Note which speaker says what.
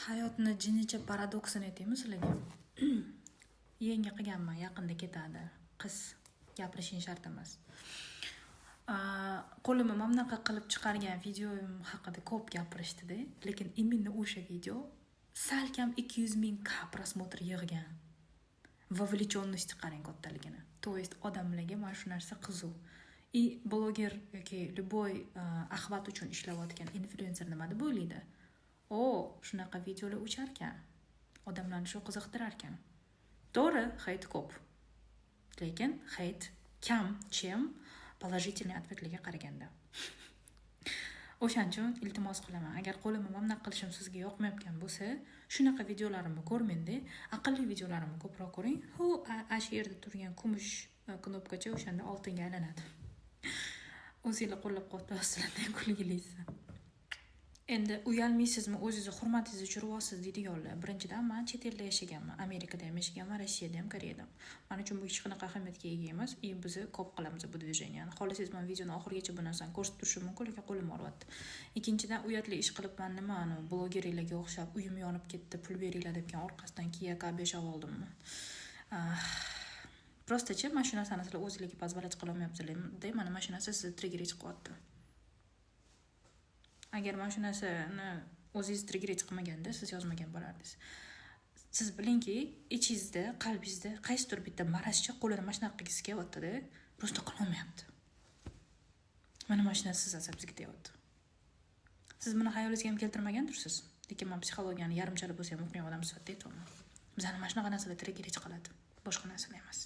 Speaker 1: Hayotni jinicha paradoksini aytaymi sizlarga. Yenga qilganman, yaqinda ketadi. Qiz gapirishing shart emas. Qo'limni mamnaqa qilib chiqargan videoim haqida ko'p gapirishdi-da, lekin imенно o'sha video salkam 200 000 k просмотр yig'gan. Vovlichonность qarang kattaligini. То есть odamlarga mana shu narsa qiziq. И bloger yoki любой axvat uchun ishlayotgan influencer nima deb o'ylaydi? Shunaqa videolar uchar ekan. Odamlarni shu qiziqtirar ekan. To'g'ri, hate ko'p. Lekin hate kam, чем положительный ответlarga qaraganda. O'shaning uchun iltimos qilaman, agar qo'limni mamnaq qilishim sizga yoqmayotgan bo'lsa, shunaqa videolarimni ko'rmang-da, aqlli videolarimni ko'proq ko'ring. Shu yerda turgan kumush knopkacha o'shanda oltinga aylanadi. O'zingizlar qo'llab-quvvatlasizlar, kulgilaysiz. Endi uyalmaysizmi, o'zingizni hurmatingizni tushirasiz deydiganlar. Birinchidan men chet elda yashaganman, Amerikada ham yashaganman, Rossiyada ham, Koreyada ham. Men uchun bu hech qanaqa ahamiyatga ega emas. Biz ko'p qilamiz bu dvijeniyani. Xohlasangiz men videoni oxirigacha bu narsani ko'rsatib turishim mumkin, lekin qo'lim og'riyapti. Ikkinchidan, uyatli ish qilibman, nima blogerlarga o'xshab uyim yonib ketdi, pul beringlar debgan orqasidan kiyaka 5 oldimmi? Prosta-chi, mana shu narsani sizlar o'zingizga poзволять qila olmayapsizlar. Mana shu narsa sizni trigger qilyapti. Agar mana shu narsani o'zingiz trigger qilmaganda, siz yozmagan bo'lardingiz. Siz bilingki, ichingizda, qalbingizda qaysidir bitta marashcha qo'lini mana shunaqa qilgisi kelyapti-da, prosta qila olmayapti. Mana shu narsa siz asabingizga deyapti. Siz buni xayolingizga ham keltirmagandirsiz. Lekin men psixologiyani yarimchalik bo'lsa ham o'qigan odam sifatida aytaman. Bizani mana shunaqa narsalar trigger qiladi, boshqa narsa emas.